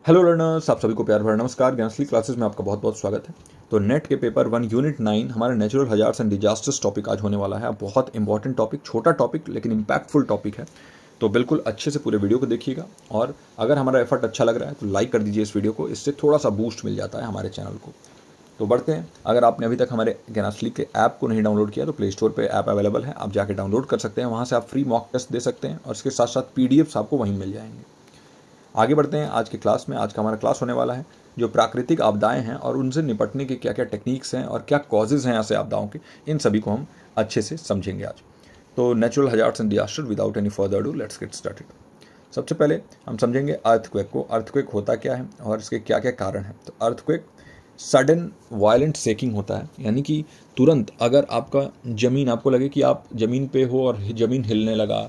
Hello learners, आप सभी को प्यार भरा नमस्कार। ज्ञानश्री क्लासेस में आपका बहुत बहुत स्वागत है। तो नेट के पेपर 1 यूनिट 9 हमारा natural hazards and disasters topic आज होने वाला है। बहुत इंपॉर्टेंट टॉपिक, छोटा टॉपिक लेकिन इम्पैक्टफुल टॉपिक है। तो बिल्कुल अच्छे से पूरे वीडियो को देखिएगा और अगर हमारा एफर्ट अच्छा लग रहा है तो लाइक कर दीजिए इस वीडियो को। इससे थोड़ा सा बूस्ट मिल जाता है हमारे चैनल को। तो बढ़ते हैं। अगर आपने अभी तक हमारे ज्ञानश्री के ऐप को नहीं डाउनलोड किया तो प्ले स्टोर पर ऐप अवेलेबल है, आप जाके डाउनलोड कर सकते हैं। वहाँ से आप फ्री मॉक टेस्ट दे सकते हैं और इसके साथ साथ PDFs आपको वहीं मिल जाएंगे। आगे बढ़ते हैं आज की क्लास में। आज का हमारा क्लास होने वाला है जो प्राकृतिक आपदाएं हैं और उनसे निपटने के क्या क्या टेक्निक्स हैं और क्या कॉजेज़ हैं ऐसे आपदाओं के, इन सभी को हम अच्छे से समझेंगे आज। तो natural hazards and disaster, without any further do let's get started. सबसे पहले हम समझेंगे अर्थक्वेक को। अर्थक्वेक होता क्या है और इसके क्या क्या कारण हैं। तो अर्थक्वेक सडन वायलेंट शेकिंग होता है, यानी कि तुरंत अगर आपका ज़मीन, आपको लगे कि आप ज़मीन पे हो और ज़मीन हिलने लगा,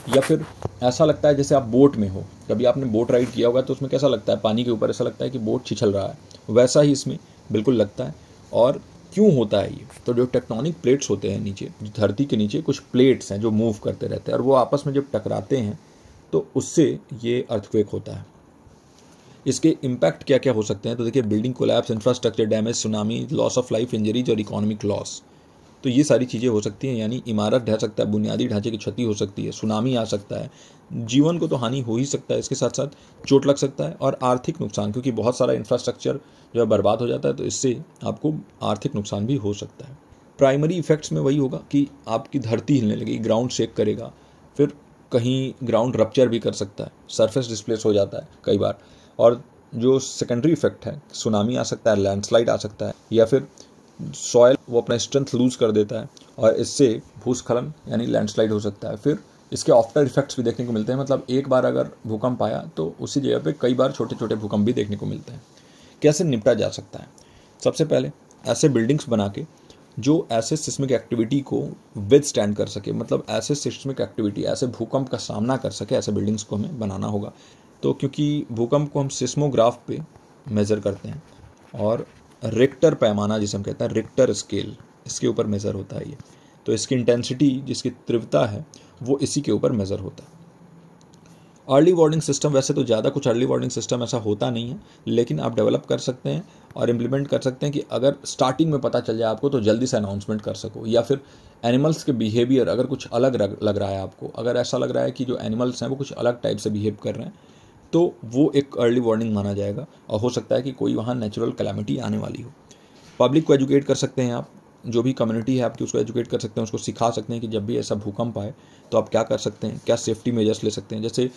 या फिर ऐसा लगता है जैसे आप बोट में हो। कभी आपने बोट राइड किया होगा तो उसमें कैसा लगता है, पानी के ऊपर ऐसा लगता है कि बोट छिछल रहा है, वैसा ही इसमें बिल्कुल लगता है। और क्यों होता है ये? तो जो टेक्टोनिक प्लेट्स होते हैं नीचे, धरती के नीचे कुछ प्लेट्स हैं जो मूव करते रहते हैं और वो आपस में जब टकराते हैं तो उससे ये अर्थक्वेक होता है। इसके इम्पैक्ट क्या क्या हो सकते हैं? तो देखिए, building collapse, infrastructure damage, tsunami, loss of life injuries और इकोनॉमिक लॉस। तो ये सारी चीज़ें हो सकती हैं, यानी इमारत ढह सकता है, बुनियादी ढांचे की क्षति हो सकती है, सुनामी आ सकता है, जीवन को तो हानि हो ही सकता है, इसके साथ साथ चोट लग सकता है और आर्थिक नुकसान, क्योंकि बहुत सारा इंफ्रास्ट्रक्चर जो है बर्बाद हो जाता है तो इससे आपको आर्थिक नुकसान भी हो सकता है। प्राइमरी इफेक्ट्स में वही होगा कि आपकी धरती हिलने लगेगी, ग्राउंड शेक करेगा, फिर कहीं ग्राउंड रप्चर भी कर सकता है, सरफेस डिस्प्लेस हो जाता है कई बार। और जो सेकेंडरी इफेक्ट है, सुनामी आ सकता है, लैंडस्लाइड आ सकता है, या फिर सॉयल वो अपना स्ट्रेंथ लूज़ कर देता है और इससे भूस्खलन यानी लैंडस्लाइड हो सकता है। फिर इसके आफ्टर इफेक्ट्स भी देखने को मिलते हैं, मतलब एक बार अगर भूकंप आया तो उसी जगह पे कई बार छोटे छोटे भूकंप भी देखने को मिलते हैं। कैसे निपटा जा सकता है? सबसे पहले ऐसे बिल्डिंग्स बना के जो ऐसे सिस्मिक एक्टिविटी को विद स्टैंड कर सके, मतलब ऐसे सिस्मिक एक्टिविटी, ऐसे भूकंप का सामना कर सके, ऐसे बिल्डिंग्स को हमें बनाना होगा। तो क्योंकि भूकंप को हम सिस्मोग्राफ पे मेज़र करते हैं और रिक्टर पैमाना जिसे हम कहते हैं, रिक्टर स्केल, इसके ऊपर मेज़र होता है ये। तो इसकी इंटेंसिटी, जिसकी तीव्रता है, वो इसी के ऊपर मेज़र होता है। अर्ली वार्निंग सिस्टम, वैसे तो ज़्यादा कुछ अर्ली वार्निंग सिस्टम ऐसा होता नहीं है, लेकिन आप डेवलप कर सकते हैं और इम्प्लीमेंट कर सकते हैं कि अगर स्टार्टिंग में पता चल जाए आपको तो जल्दी से अनाउंसमेंट कर सको। या फिर एनिमल्स के बिहेवियर, अगर कुछ अलग लग रहा है आपको, अगर ऐसा लग रहा है कि जो एनिमल्स हैं वो कुछ अलग टाइप से बिहेव कर रहे हैं, तो वो एक अर्ली वार्निंग माना जाएगा और हो सकता है कि कोई वहाँ नेचुरल कैलामिटी आने वाली हो। पब्लिक को एजुकेट कर सकते हैं आप, जो भी कम्युनिटी है आपकी उसको एजुकेट कर सकते हैं, उसको सिखा सकते हैं कि जब भी ऐसा भूकंप आए तो आप क्या कर सकते हैं, क्या सेफ्टी मेजर्स ले सकते हैं। जैसे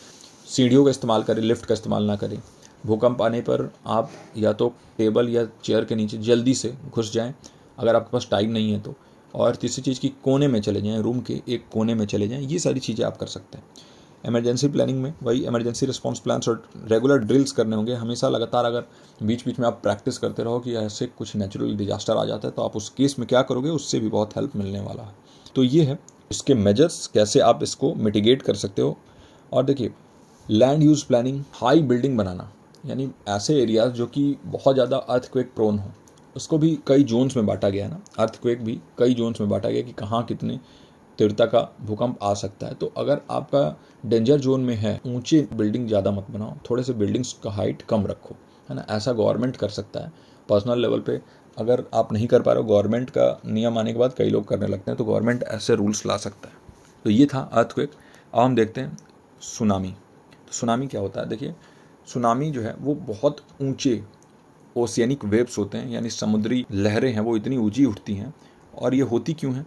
सीढ़ियों का इस्तेमाल करें, लिफ्ट का इस्तेमाल ना करें। भूकंप आने पर आप या तो टेबल या चेयर के नीचे जल्दी से घुस जाएं अगर आपके पास टाइम नहीं है तो। और तीसरी चीज़ की कोने में चले जाएं, रूम के एक कोने में चले जाएं। ये सारी चीज़ें आप कर सकते हैं। इमरजेंसी प्लानिंग में वही इमरजेंसी रिस्पांस प्लान्स और रेगुलर ड्रिल्स करने होंगे हमेशा, लगातार। अगर बीच बीच में आप प्रैक्टिस करते रहो कि ऐसे कुछ नेचुरल डिजास्टर आ जाता है तो आप उस केस में क्या करोगे, उससे भी बहुत हेल्प मिलने वाला है। तो ये है इसके मेजर्स, कैसे आप इसको मिटिगेट कर सकते हो। और देखिए, land use planning, high building बनाना, यानी ऐसे एरियाज जो कि बहुत ज़्यादा अर्थक्वेक प्रोन हो, उसको भी कई जोन्स में बांटा गया है ना। अर्थक्वेक भी कई जोन्स में बांटा गया कि कहाँ कितने तीव्रता का भूकंप आ सकता है। तो अगर आपका डेंजर जोन में है, ऊंचे बिल्डिंग ज़्यादा मत बनाओ, थोड़े से बिल्डिंग्स का हाइट कम रखो, है ना। ऐसा गवर्नमेंट कर सकता है। पर्सनल लेवल पे अगर आप नहीं कर पा रहे हो, गवर्नमेंट का नियम आने के बाद कई लोग करने लगते हैं, तो गवर्नमेंट ऐसे रूल्स ला सकता है। तो ये था अर्थक्वेक। अब हम देखते हैं सुनामी। तो सुनामी क्या होता है? देखिए, सुनामी जो है वो बहुत ऊंचे ओशियनिक वेव्स होते हैं, यानी समुद्री लहरें हैं, वो इतनी ऊंची उठती हैं। और ये होती क्यों है?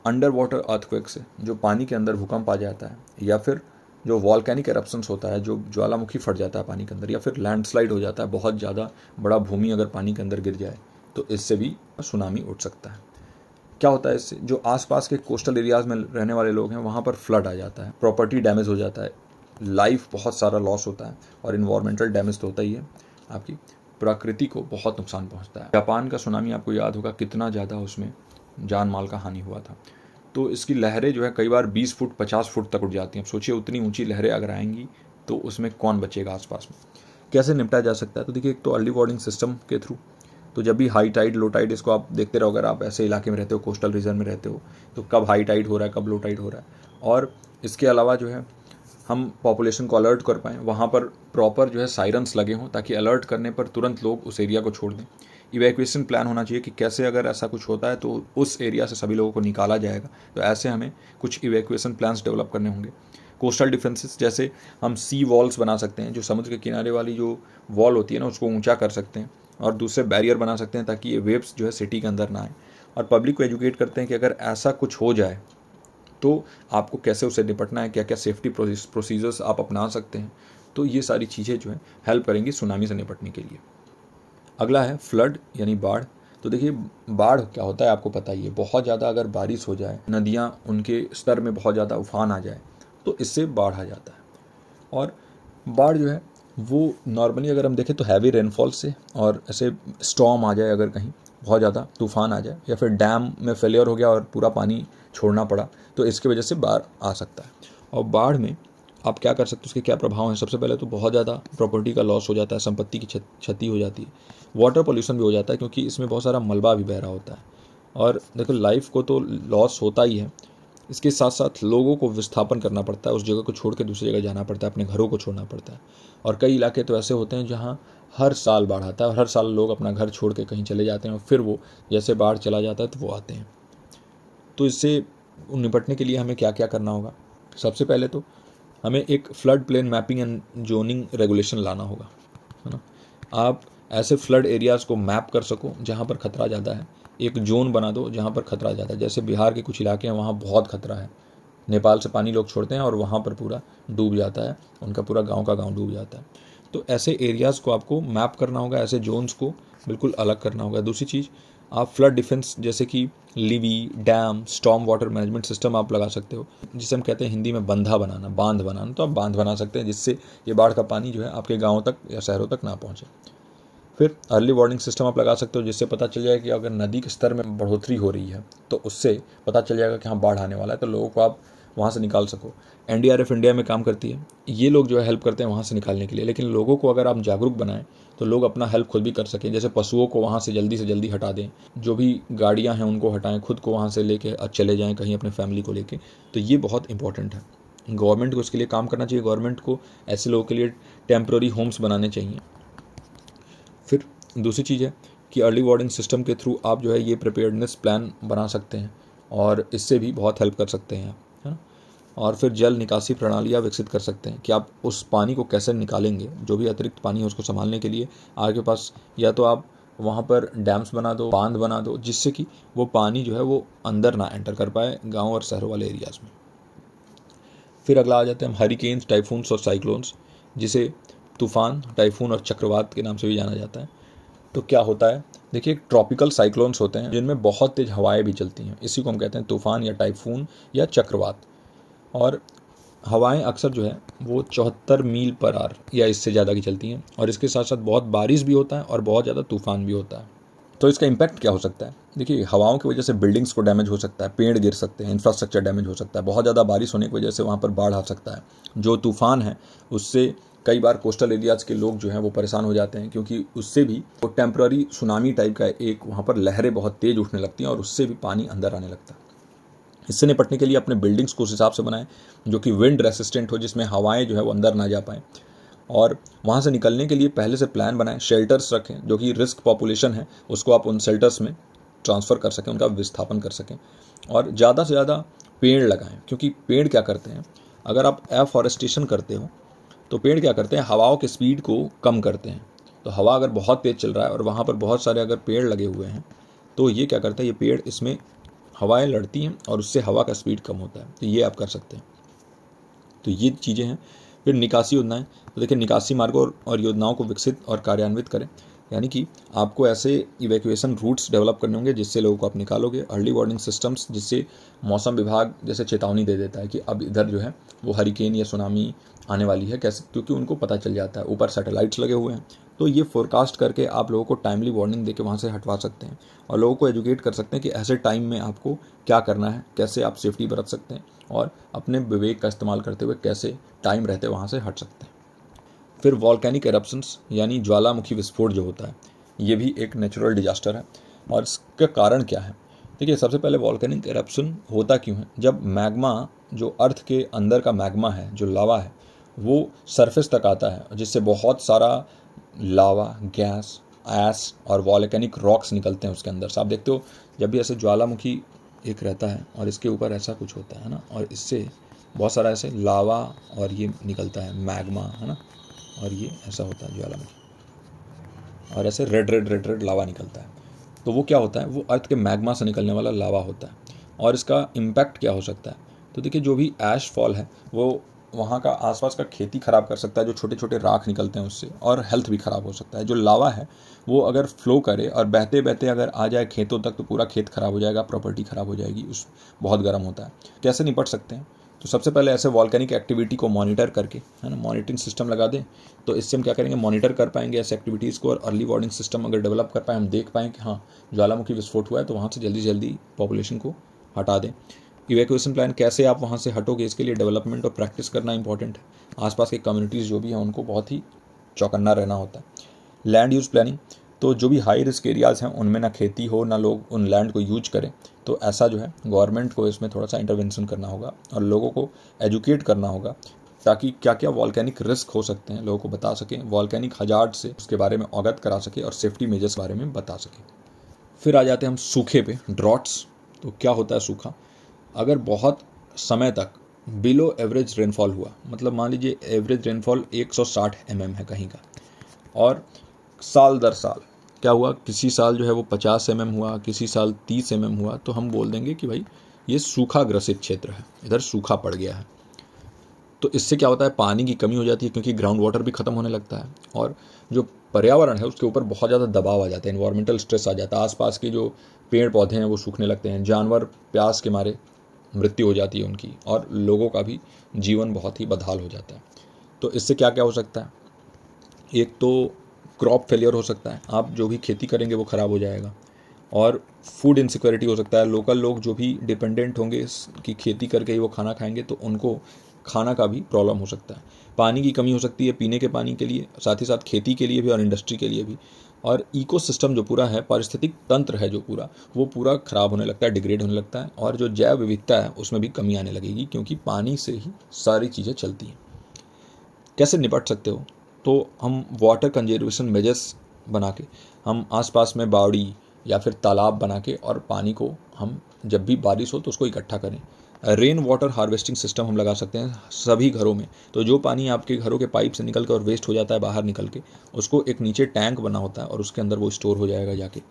अंडर वाटर अर्थक्वेक से, जो पानी के अंदर भूकंप आ जाता है, या फिर जो वॉल्केनिक एरप्शंस होता है, जो ज्वालामुखी फट जाता है पानी के अंदर, या फिर लैंडस्लाइड हो जाता है, बहुत ज़्यादा बड़ा भूमि अगर पानी के अंदर गिर जाए तो इससे भी सुनामी उठ सकता है। क्या होता है इससे? जो आसपास के कोस्टल एरियाज में रहने वाले लोग हैं वहाँ पर फ्लड आ जाता है, प्रॉपर्टी डैमेज हो जाता है, लाइफ बहुत सारा लॉस होता है, और इन्वायरमेंटल डैमेज तो होता ही है, आपकी प्रकृति को बहुत नुकसान पहुँचता है। जापान का सुनामी आपको याद होगा कितना ज़्यादा उसमें जान माल का हानि हुआ था। तो इसकी लहरें जो है कई बार 20 फुट 50 फुट तक उठ जाती हैं। अब सोचिए, उतनी ऊंची लहरें अगर आएंगी तो उसमें कौन बचेगा आसपास में। कैसे निपटा जा सकता है? तो देखिए, एक तो अर्ली वार्निंग सिस्टम के थ्रू। तो जब भी हाई टाइड लो टाइड, इसको आप देखते रहो, अगर आप ऐसे इलाके में रहते हो, कोस्टल रीजन में रहते हो, तो कब हाई टाइड हो रहा है, कब लो टाइड हो रहा है। और इसके अलावा जो है हम पॉपुलेशन को अलर्ट कर पाएँ, वहाँ पर प्रॉपर जो है सायरन्स लगे हों ताकि अलर्ट करने पर तुरंत लोग उस एरिया को छोड़ दें। इवैक्यूएशन प्लान होना चाहिए कि कैसे अगर ऐसा कुछ होता है तो उस एरिया से सभी लोगों को निकाला जाएगा। तो ऐसे हमें कुछ इवैक्यूएशन प्लान्स डेवलप करने होंगे। कोस्टल डिफेंसेस, जैसे हम सी वॉल्स बना सकते हैं, जो समुद्र के किनारे वाली जो वॉल होती है ना उसको ऊंचा कर सकते हैं और दूसरे बैरियर बना सकते हैं ताकि ये वेव्स जो है सिटी के अंदर ना आए। और पब्लिक को एजुकेट करते हैं कि अगर ऐसा कुछ हो जाए तो आपको कैसे उससे निपटना है, क्या क्या सेफ्टी प्रोसीजर्स आप अपना सकते हैं। तो ये सारी चीज़ें जो हैं हेल्प करेंगी सुनामी से निपटने के लिए। अगला है फ्लड यानी बाढ़। तो देखिए बाढ़ क्या होता है आपको पता ही है, बहुत ज़्यादा अगर बारिश हो जाए, नदियाँ उनके स्तर में बहुत ज़्यादा उफान आ जाए तो इससे बाढ़ आ जाता है। और बाढ़ जो है वो नॉर्मली अगर हम देखें तो हैवी रेनफॉल से, और ऐसे स्टॉर्म आ जाए, अगर कहीं बहुत ज़्यादा तूफान आ जाए या फिर डैम में फेलियर हो गया और पूरा पानी छोड़ना पड़ा, तो इसकी वजह से बाढ़ आ सकता है। और बाढ़ में आप क्या कर सकते हो, उसके क्या प्रभाव हैं। सबसे पहले तो बहुत ज़्यादा प्रॉपर्टी का लॉस हो जाता है, संपत्ति की क्षति हो जाती है, वाटर पोल्यूशन भी हो जाता है क्योंकि इसमें बहुत सारा मलबा भी बह रहा होता है। और देखो लाइफ को तो लॉस होता ही है, इसके साथ साथ लोगों को विस्थापन करना पड़ता है, उस जगह को छोड़ के दूसरी जगह जाना पड़ता है, अपने घरों को छोड़ना पड़ता है। और कई इलाके तो ऐसे होते हैं जहाँ हर साल बाढ़ आता है और हर साल लोग अपना घर छोड़ के कहीं चले जाते हैं और फिर वो जैसे बाढ़ चला जाता है तो वो आते हैं। तो इससे निपटने के लिए हमें क्या क्या करना होगा। सबसे पहले तो हमें एक flood plain mapping and zoning regulation लाना होगा, है ना। आप ऐसे फ्लड एरियाज़ को मैप कर सको जहाँ पर खतरा ज़्यादा है, एक जोन बना दो जहाँ पर खतरा ज़्यादा है। जैसे बिहार के कुछ इलाके हैं वहाँ बहुत खतरा है, नेपाल से पानी लोग छोड़ते हैं और वहाँ पर पूरा डूब जाता है, उनका पूरा गांव का गांव डूब जाता है। तो ऐसे एरियाज़ को आपको मैप करना होगा, ऐसे जोन्स को बिल्कुल अलग करना होगा। दूसरी चीज़, आप फ्लड डिफेंस जैसे कि levee, dam, storm water management system आप लगा सकते हो, जिसे हम कहते हैं हिंदी में बंधा बनाना, बांध बनाना। तो आप बांध बना सकते हैं जिससे ये बाढ़ का पानी जो है आपके गाँव तक या शहरों तक ना पहुँचे। फिर अर्ली वार्निंग सिस्टम आप लगा सकते हो, जिससे पता चल जाए कि अगर नदी के स्तर में बढ़ोतरी हो रही है तो उससे पता चल जाएगा कि हाँ बाढ़ आने वाला है, तो लोगों को आप वहाँ से निकाल सको। एनडीआरएफ इंडिया में काम करती है, ये लोग जो है हेल्प करते हैं वहाँ से निकालने के लिए। लेकिन लोगों को अगर आप जागरूक बनाएं तो लोग अपना हेल्प खुद भी कर सकें। जैसे पशुओं को वहाँ से जल्दी हटा दें, जो भी गाड़ियाँ हैं उनको हटाएं, खुद को वहाँ से लेके चले जाएँ कहीं अपने फैमिली को लेके। तो ये बहुत इंपॉर्टेंट है, गवर्नमेंट को इसके लिए काम करना चाहिए। गवर्नमेंट को ऐसे लोगों के लिए टेम्प्रोरी होम्स बनाने चाहिए। फिर दूसरी चीज़ है कि अर्ली वार्निंग सिस्टम के थ्रू आप जो है ये प्रिपेयर्डनेस प्लान बना सकते हैं और इससे भी बहुत हेल्प कर सकते हैं, है ना। और फिर जल निकासी प्रणालियाँ विकसित कर सकते हैं कि आप उस पानी को कैसे निकालेंगे, जो भी अतिरिक्त पानी है उसको संभालने के लिए आपके पास या तो आप वहाँ पर डैम्स बना दो, बांध बना दो, जिससे कि वो पानी जो है वो अंदर ना एंटर कर पाए गाँव और शहरों वाले एरियाज़ में। फिर अगला आ जाते हैं हम हरिकेन्स, टाइफून्स और साइक्लोन्स, जिसे तूफ़ान, टाइफून और चक्रवात के नाम से भी जाना जाता है। तो क्या होता है, देखिए ट्रॉपिकल साइक्लोन्स होते हैं जिनमें बहुत तेज़ हवाएं भी चलती हैं, इसी को हम कहते हैं तूफ़ान या टाइफून या चक्रवात। और हवाएं अक्सर जो है वो 74 मील पर आवर या इससे ज़्यादा की चलती हैं, और इसके साथ साथ बहुत बारिश भी होता है और बहुत ज़्यादा तूफान भी होता है। तो इसका इम्पैक्ट क्या हो सकता है, देखिए हवाओं की वजह से बिल्डिंग्स को डैमेज हो सकता है, पेड़ गिर सकते हैं, इंफ्रास्ट्रक्चर डैमेज हो सकता है, बहुत ज़्यादा बारिश होने की वजह से वहाँ पर बाढ़ आ सकता है। जो तूफ़ान है उससे कई बार कोस्टल एरियाज़ के लोग जो हैं वो परेशान हो जाते हैं, क्योंकि उससे भी वो टेम्प्ररी सुनामी टाइप का एक वहाँ पर लहरें बहुत तेज़ उठने लगती हैं और उससे भी पानी अंदर आने लगता है। इससे निपटने के लिए अपने बिल्डिंग्स को उस हिसाब से बनाएं जो कि विंड रेसिस्टेंट हो, जिसमें हवाएं जो है वो अंदर ना जा पाएँ। और वहाँ से निकलने के लिए पहले से प्लान बनाएं, शेल्टर्स रखें, जो कि रिस्क पॉपुलेशन है उसको आप उन शेल्टर्स में ट्रांसफ़र कर सकें, उनका विस्थापन कर सकें। और ज़्यादा से ज़्यादा पेड़ लगाएं, क्योंकि पेड़ क्या करते हैं, अगर आप एफॉरेस्टेशन करते हो तो पेड़ क्या करते हैं, हवाओं के स्पीड को कम करते हैं। तो हवा अगर बहुत तेज़ चल रहा है और वहाँ पर बहुत सारे अगर पेड़ लगे हुए हैं तो ये क्या करता है, ये पेड़ इसमें हवाएं लड़ती हैं और उससे हवा का स्पीड कम होता है। तो ये आप कर सकते हैं। तो ये चीज़ें हैं। फिर निकासी योजनाएं, तो देखिए निकासी मार्गों और योजनाओं को विकसित और कार्यान्वित करें, यानी कि आपको ऐसे इवैक्यूएशन रूट्स डेवलप करने होंगे जिससे लोगों को आप निकालोगे। अर्ली वार्निंग सिस्टम्स, जिससे मौसम विभाग जैसे चेतावनी दे देता है कि अब इधर जो है वो हरिकेन या सुनामी आने वाली है, कैसे, क्योंकि उनको पता चल जाता है, ऊपर सैटेलाइट्स लगे हुए हैं। तो ये फोरकास्ट करके आप लोगों को टाइमली वार्निंग देके वहाँ से हटवा सकते हैं और लोगों को एजुकेट कर सकते हैं कि ऐसे टाइम में आपको क्या करना है, कैसे आप सेफ्टी बरत सकते हैं और अपने विवेक का इस्तेमाल करते हुए कैसे टाइम रहते वहाँ से हट सकते हैं। फिर वॉल्केनिक एरप्शंस यानी ज्वालामुखी विस्फोट जो होता है, ये भी एक नेचुरल डिजास्टर है। और इसका कारण क्या है, देखिए सबसे पहले वॉल्केनिक एरप्शन होता क्यों है, जब मैग्मा जो अर्थ के अंदर का मैग्मा है, जो लावा है, वो सरफेस तक आता है, जिससे बहुत सारा लावा, गैस, ऐश और वॉल्केनिक रॉक्स निकलते हैं उसके अंदर से। आप देखते हो जब भी ऐसे ज्वालामुखी एक रहता है और इसके ऊपर ऐसा कुछ होता है ना, और इससे बहुत सारा ऐसे लावा और ये निकलता है मैग्मा, है ना, और ये ऐसा होता है ज्वालामुखी, और ऐसे रेड रेड रेड रेड लावा निकलता है। तो वो क्या होता है, वो अर्थ के मैग्मा से निकलने वाला लावा होता है। और इसका इम्पैक्ट क्या हो सकता है, तो देखिए जो भी ऐश फॉल है वो वहाँ का आसपास का खेती ख़राब कर सकता है, जो छोटे छोटे राख निकलते हैं उससे, और हेल्थ भी ख़राब हो सकता है। जो लावा है वो अगर फ्लो करे और बहते बहते अगर आ जाए खेतों तक तो पूरा खेत ख़राब हो जाएगा, प्रॉपर्टी ख़राब हो जाएगी। उस बहुत गर्म होता है। कैसे निपट सकते हैं, तो सबसे पहले ऐसे वॉल्केनिक एक्टिविटी को मॉनिटर करके, है ना, मॉनिटरिंग सिस्टम लगा दें। तो इससे हम क्या करेंगे, मॉनिटर कर पाएंगे ऐसे एक्टिविटीज़ को, और अर्ली वार्निंग सिस्टम अगर डेवलप कर पाए, हम देख पाएँ कि हाँ ज्वालामुखी विस्फोट हुआ है, तो वहाँ से जल्दी जल्दी पॉपुलेशन को हटा दें। इवैक्यूएशन प्लान कैसे आप वहाँ से हटोगे, इसके लिए डेवलपमेंट और प्रैक्टिस करना इंपॉर्टेंट है। आसपास के कम्युनिटीज़ जो भी हैं उनको बहुत ही चौकन्ना रहना होता है। लैंड यूज़ प्लानिंग, तो जो भी हाई रिस्क एरियाज़ हैं उनमें ना खेती हो, ना लोग उन लैंड को यूज करें। तो ऐसा जो है गवर्नमेंट को इसमें थोड़ा सा इंटरवेंशन करना होगा और लोगों को एजुकेट करना होगा, ताकि क्या क्या वॉल्केनिक रिस्क हो सकते हैं लोगों को बता सकें, वॉल्केनिक हजार्ड से उसके बारे में अवगत करा सके और सेफ्टी मेजर्स बारे में बता सकें। फिर आ जाते हैं हम सूखे पे, ड्रॉट्स। तो क्या होता है सूखा, अगर बहुत समय तक बिलो एवरेज रेनफॉल हुआ, मतलब मान लीजिए एवरेज रेनफॉल 160 mm है कहीं का, और साल दर साल क्या हुआ, किसी साल जो है वो 50 mm हुआ, किसी साल 30 mm हुआ, तो हम बोल देंगे कि भाई ये सूखा ग्रसित क्षेत्र है, इधर सूखा पड़ गया है। तो इससे क्या होता है, पानी की कमी हो जाती है, क्योंकि ग्राउंड वाटर भी ख़त्म होने लगता है, और जो पर्यावरण है उसके ऊपर बहुत ज़्यादा दबाव आ जाता है, इन्वायरमेंटल स्ट्रेस आ जाता है। आसपास के जो पेड़ पौधे हैं वो सूखने लगते हैं, जानवर प्यास के मारे मृत्यु हो जाती है उनकी, और लोगों का भी जीवन बहुत ही बदहाल हो जाता है। तो इससे क्या क्या हो सकता है, एक तो क्रॉप फेलियर हो सकता है, आप जो भी खेती करेंगे वो ख़राब हो जाएगा, और फूड इनसिक्योरिटी हो सकता है। लोकल लोग जो भी डिपेंडेंट होंगे इसकी खेती करके ही वो खाना खाएंगे, तो उनको खाना का भी प्रॉब्लम हो सकता है। पानी की कमी हो सकती है पीने के पानी के लिए, साथ ही साथ खेती के लिए भी और इंडस्ट्री के लिए भी। और इकोसिस्टम जो पूरा है, पारिस्थितिक तंत्र है जो पूरा, वो पूरा ख़राब होने लगता है, डिग्रेड होने लगता है, और जो जैव विविधता है उसमें भी कमी आने लगेगी, क्योंकि पानी से ही सारी चीज़ें चलती हैं। कैसे निपट सकते हो, तो हम वाटर कंजर्वेशन मेजर्स बना के, हम आसपास में बावड़ी या फिर तालाब बना के, और पानी को हम जब भी बारिश हो तो उसको इकट्ठा करें। रेन वाटर हार्वेस्टिंग सिस्टम हम लगा सकते हैं सभी घरों में। तो जो पानी आपके घरों के पाइप से निकल कर और वेस्ट हो जाता है बाहर निकल के, उसको एक नीचे टैंक बना होता है और उसके अंदर वो स्टोर हो जाएगा जाके।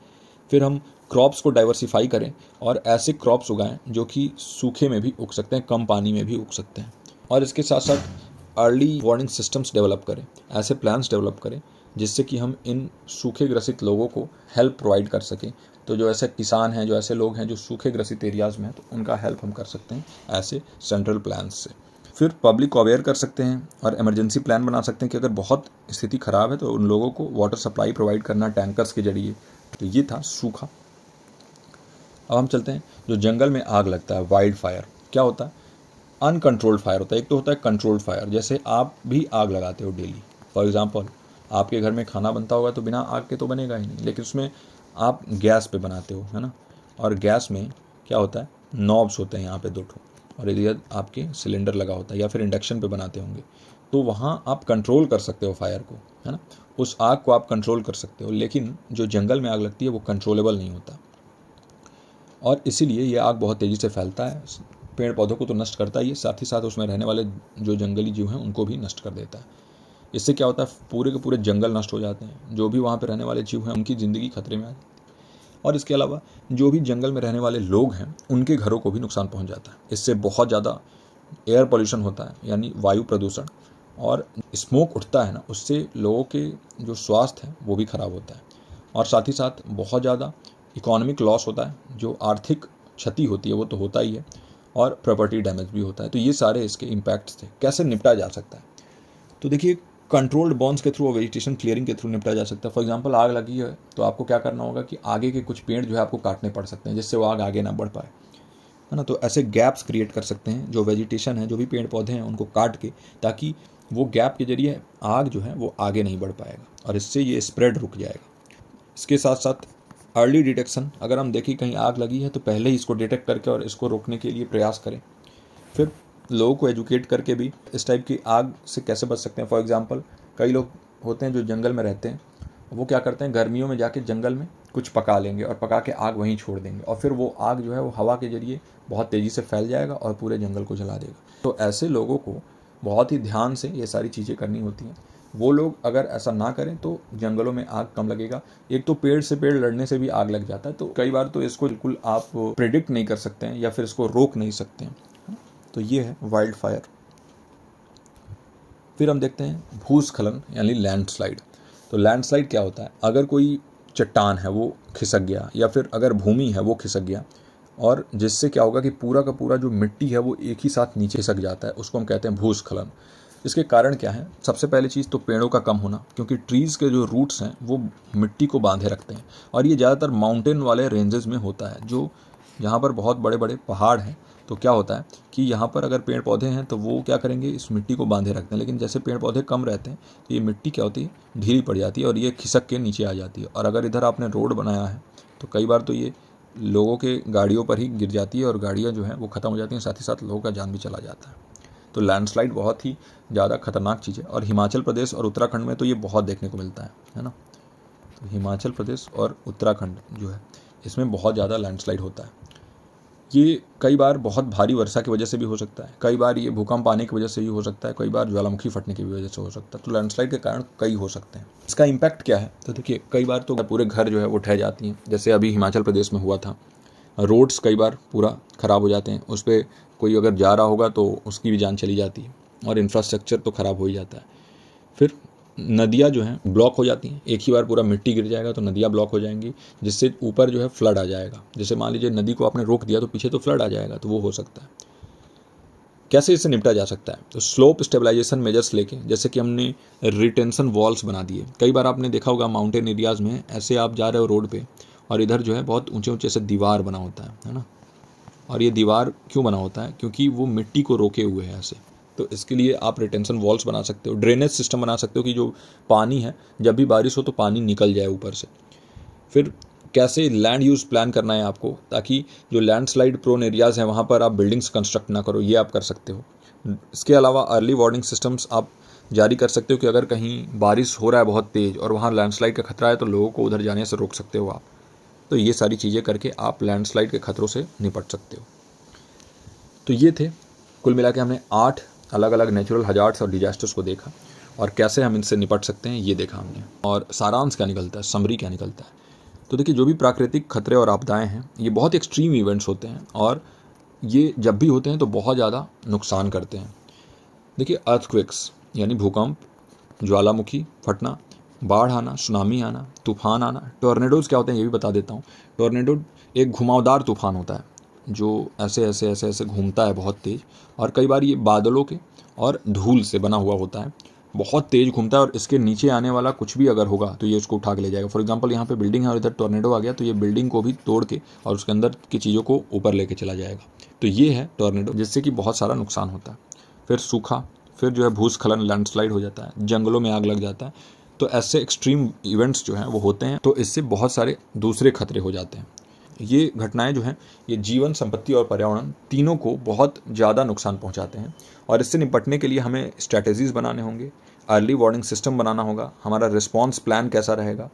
फिर हम क्रॉप्स को डाइवर्सिफाई करें और ऐसे क्रॉप्स उगाएं जो कि सूखे में भी उग सकते हैं, कम पानी में भी उग सकते हैं। और इसके साथ साथ अर्ली वार्निंग सिस्टम्स डेवलप करें, ऐसे प्लान्स डेवलप करें जिससे कि हम इन सूखे ग्रसित लोगों को हेल्प प्रोवाइड कर सकें। तो जो ऐसे किसान हैं, जो ऐसे लोग हैं जो सूखे ग्रसित एरियाज़ में हैं, तो उनका हेल्प हम कर सकते हैं ऐसे सेंट्रल प्लान्स से। फिर पब्लिक को अवेयर कर सकते हैं और इमरजेंसी प्लान बना सकते हैं कि अगर बहुत स्थिति ख़राब है तो उन लोगों को वाटर सप्लाई प्रोवाइड करना टैंकर्स के जरिए। तो ये था सूखा। अब हम चलते हैं, जो जंगल में आग लगता है, वाइल्ड फायर, क्या होता है, अनकंट्रोल्ड फायर होता है। एक तो होता है कंट्रोल्ड फायर, जैसे आप भी आग लगाते हो डेली। फॉर एग्जांपल, आपके घर में खाना बनता होगा तो बिना आग के तो बनेगा ही नहीं, लेकिन उसमें आप गैस पे बनाते हो, है ना, और गैस में क्या होता है, नॉब्स होते हैं यहाँ पे 2 ठो, और इधर आपके सिलेंडर लगा होता है, या फिर इंडक्शन पे बनाते होंगे, तो वहाँ आप कंट्रोल कर सकते हो फायर को, है ना, उस आग को आप कंट्रोल कर सकते हो। लेकिन जो जंगल में आग लगती है वो कंट्रोलेबल नहीं होता, और इसीलिए ये आग बहुत तेज़ी से फैलता है, पेड़ पौधों को तो नष्ट करता ही है, साथ ही साथ उसमें रहने वाले जो जंगली जीव हैं उनको भी नष्ट कर देता है। इससे क्या होता है, पूरे के पूरे जंगल नष्ट हो जाते हैं, जो भी वहाँ पे रहने वाले जीव हैं उनकी ज़िंदगी खतरे में आ जाती है। और इसके अलावा जो भी जंगल में रहने वाले लोग हैं उनके घरों को भी नुकसान पहुँच जाता है। इससे बहुत ज़्यादा एयर पॉल्यूशन होता है, यानी वायु प्रदूषण, और स्मोक उठता है ना, उससे लोगों के जो स्वास्थ्य है वो भी खराब होता है, और साथ ही साथ बहुत ज़्यादा इकोनॉमिक लॉस होता है, जो आर्थिक क्षति होती है वो तो होता ही है, और प्रॉपर्टी डैमेज भी होता है। तो ये सारे इसके इम्पैक्ट्स थे। कैसे निपटा जा सकता है, तो देखिए कंट्रोल्ड बॉन्स के थ्रू और वेजिटेशन क्लियरिंग के थ्रू निपटा जा सकता है। फॉर एग्जांपल, आग लगी है तो आपको क्या करना होगा कि आगे के कुछ पेड़ जो है आपको काटने पड़ सकते हैं, जिससे वो आग आगे ना बढ़ पाए, है ना। तो ऐसे गैप्स क्रिएट कर सकते हैं, जो वेजिटेशन है, जो भी पेड़ पौधे हैं उनको काट के, ताकि वो गैप के जरिए आग जो है वो आगे नहीं बढ़ पाएगा, और इससे ये स्प्रेड रुक जाएगा। इसके साथ साथ अर्ली डिटेक्शन, अगर हम देखें कहीं आग लगी है तो पहले ही इसको डिटेक्ट करके और इसको रोकने के लिए प्रयास करें। फिर लोगों को एजुकेट करके भी इस टाइप की आग से कैसे बच सकते हैं। फॉर एग्जांपल कई लोग होते हैं जो जंगल में रहते हैं, वो क्या करते हैं, गर्मियों में जाके जंगल में कुछ पका लेंगे और पका के आग वहीं छोड़ देंगे, और फिर वो आग जो है वो हवा के जरिए बहुत तेज़ी से फैल जाएगा और पूरे जंगल को जला देगा। तो ऐसे लोगों को बहुत ही ध्यान से ये सारी चीज़ें करनी होती हैं। वो लोग अगर ऐसा ना करें तो जंगलों में आग कम लगेगा। एक तो पेड़ से पेड़ लड़ने से भी आग लग जाता है, तो कई बार तो इसको बिल्कुल आप प्रिडिक्ट नहीं कर सकते हैं या फिर इसको रोक नहीं सकते हैं। तो ये है वाइल्ड फायर। फिर हम देखते हैं भूस्खलन यानी लैंडस्लाइड। तो लैंडस्लाइड क्या होता है, अगर कोई चट्टान है वो खिसक गया या फिर अगर भूमि है वो खिसक गया, और जिससे क्या होगा कि पूरा का पूरा जो मिट्टी है वो एक ही साथ नीचे खिसक जाता है, उसको हम कहते हैं भूस्खलन। इसके कारण क्या है, सबसे पहले चीज़ तो पेड़ों का कम होना, क्योंकि ट्रीज़ के जो रूट्स हैं वो मिट्टी को बांधे रखते हैं, और ये ज़्यादातर माउंटेन वाले रेंजेस में होता है, जो यहाँ पर बहुत बड़े बड़े पहाड़ हैं। तो क्या होता है कि यहाँ पर अगर पेड़ पौधे हैं तो वो क्या करेंगे, इस मिट्टी को बांधे रखते हैं, लेकिन जैसे पेड़ पौधे कम रहते हैं तो ये मिट्टी क्या होती है, ढीली पड़ जाती है और ये खिसक के नीचे आ जाती है। और अगर इधर आपने रोड बनाया है तो कई बार तो ये लोगों के गाड़ियों पर ही गिर जाती है और गाड़ियाँ जो हैं वो ख़त्म हो जाती हैं, साथ ही साथ लोगों का जान भी चला जाता है। तो लैंडस्लाइड बहुत ही ज़्यादा खतरनाक चीज़ है, और हिमाचल प्रदेश और उत्तराखंड में तो ये बहुत देखने को मिलता है ना। तो हिमाचल प्रदेश और उत्तराखंड जो है इसमें बहुत ज़्यादा लैंडस्लाइड होता है। ये कई बार बहुत भारी वर्षा की वजह से भी हो सकता है, कई बार ये भूकंप आने की वजह से भी हो सकता है, कई बार ज्वालामुखी फटने की वजह से हो सकता है। तो लैंडस्लाइड के कारण कई हो सकते हैं। इसका इम्पैक्ट क्या है, तो देखिए कई बार तो पूरे घर जो है वो ढह जाती हैं, जैसे अभी हिमाचल प्रदेश में हुआ था। रोड्स कई बार पूरा ख़राब हो जाते हैं, उस पर कोई अगर जा रहा होगा तो उसकी भी जान चली जाती है, और इंफ्रास्ट्रक्चर तो ख़राब हो ही जाता है। फिर नदियाँ जो हैं ब्लॉक हो जाती हैं, एक ही बार पूरा मिट्टी गिर जाएगा तो नदियाँ ब्लॉक हो जाएंगी, जिससे ऊपर जो है फ्लड आ जाएगा। जैसे मान लीजिए नदी को आपने रोक दिया तो पीछे तो फ्लड आ जाएगा, तो वो हो सकता है। कैसे इससे निपटा जा सकता है, तो स्लोप स्टेबलाइजेशन मेजर्स लेके, जैसे कि हमने रिटेंशन वॉल्स बना दिए। कई बार आपने देखा होगा माउंटेन एरियाज़ में ऐसे आप जा रहे हो रोड पे और इधर जो है बहुत ऊंचे ऊंचे से दीवार बना होता है ना। और ये दीवार क्यों बना होता है, क्योंकि वो मिट्टी को रोके हुए है ऐसे। तो इसके लिए आप रिटेंशन वॉल्स बना सकते हो, ड्रेनेज सिस्टम बना सकते हो कि जो पानी है जब भी बारिश हो तो पानी निकल जाए ऊपर से। फिर कैसे लैंड यूज़ प्लान करना है आपको, ताकि जो लैंडस्लाइड प्रोन एरियाज़ हैं वहाँ पर आप बिल्डिंग्स कंस्ट्रक्ट ना करो, ये आप कर सकते हो। इसके अलावा अर्ली वार्निंग सिस्टम्स आप जारी कर सकते हो कि अगर कहीं बारिश हो रहा है बहुत तेज़ और वहाँ लैंडस्लाइड का खतरा है तो लोगों को उधर जाने से रोक सकते हो आप। तो ये सारी चीज़ें करके आप लैंडस्लाइड के खतरों से निपट सकते हो। तो ये थे कुल मिला के हमने 8 अलग अलग नेचुरल हजार्ड्स और डिजास्टर्स को देखा, और कैसे हम इनसे निपट सकते हैं ये देखा हमने। और सारांश क्या निकलता है, समरी क्या निकलता है। तो देखिए जो भी प्राकृतिक खतरे और आपदाएं हैं ये बहुत एक्सट्रीम इवेंट्स होते हैं, और ये जब भी होते हैं तो बहुत ज़्यादा नुकसान करते हैं। देखिए अर्थक्वेक्स यानी भूकंप, ज्वालामुखी फटना, बाढ़ आना, सुनामी आना, तूफान आना। टॉर्नेडोज़ क्या होते हैं ये भी बता देता हूँ। टॉर्नेडो एक घुमावदार तूफान होता है जो ऐसे ऐसे ऐसे ऐसे घूमता है बहुत तेज़, और कई बार ये बादलों के और धूल से बना हुआ होता है, बहुत तेज़ घूमता है, और इसके नीचे आने वाला कुछ भी अगर होगा तो ये उसको उठा के ले जाएगा। फॉर एग्जांपल यहाँ पे बिल्डिंग है और इधर टॉर्नेडो आ गया तो ये बिल्डिंग को भी तोड़ के और उसके अंदर की चीज़ों को ऊपर लेके चला जाएगा। तो ये है टॉर्नेडो, जिससे कि बहुत सारा नुकसान होता है। फिर सूखा, फिर जो है भूस्खलन, लैंडस्लाइड हो जाता है, जंगलों में आग लग जाता है। तो ऐसे एक्सट्रीम इवेंट्स जो हैं वो होते हैं, तो इससे बहुत सारे दूसरे खतरे हो जाते हैं। ये घटनाएं जो हैं ये जीवन, संपत्ति और पर्यावरण तीनों को बहुत ज़्यादा नुकसान पहुंचाते हैं, और इससे निपटने के लिए हमें स्ट्रैटेजीज़ बनाने होंगे, अर्ली वार्निंग सिस्टम बनाना होगा, हमारा रिस्पॉन्स प्लान कैसा रहेगा,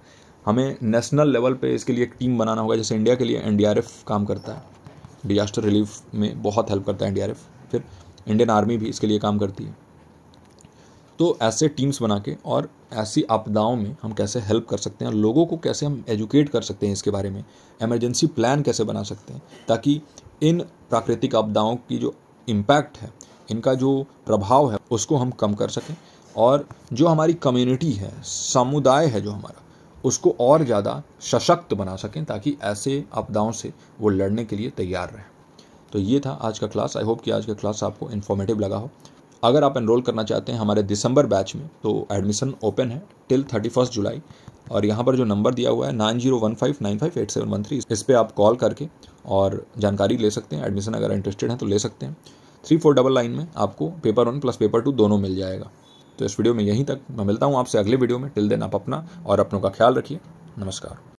हमें नेशनल लेवल पे इसके लिए एक टीम बनाना होगा। जैसे इंडिया के लिए NDRF काम करता है, डिजास्टर रिलीफ में बहुत हेल्प करता है NDRF। फिर इंडियन आर्मी भी इसके लिए काम करती है। तो ऐसे टीम्स बना के और ऐसी आपदाओं में हम कैसे हेल्प कर सकते हैं, लोगों को कैसे हम एजुकेट कर सकते हैं इसके बारे में, इमरजेंसी प्लान कैसे बना सकते हैं, ताकि इन प्राकृतिक आपदाओं की जो इम्पैक्ट है, इनका जो प्रभाव है उसको हम कम कर सकें, और जो हमारी कम्युनिटी है, समुदाय है जो हमारा, उसको और ज़्यादा सशक्त बना सकें, ताकि ऐसे आपदाओं से वो लड़ने के लिए तैयार रहें। तो ये था आज का क्लास। आई होप कि आज का क्लास आपको इन्फॉर्मेटिव लगा हो। अगर आप एनरोल करना चाहते हैं हमारे दिसंबर बैच में तो एडमिशन ओपन है टिल 31 जुलाई, और यहाँ पर जो नंबर दिया हुआ है 9015958713, इस पर आप कॉल करके और जानकारी ले सकते हैं। एडमिशन अगर इंटरेस्टेड हैं तो ले सकते हैं। 3499 में आपको पेपर 1 प्लस पेपर 2 दोनों मिल जाएगा। तो इस वीडियो में यहीं तक, मैं मिलता हूँ आपसे अगले वीडियो में। टिल देन आप अपना और अपनों का ख्याल रखिए। नमस्कार।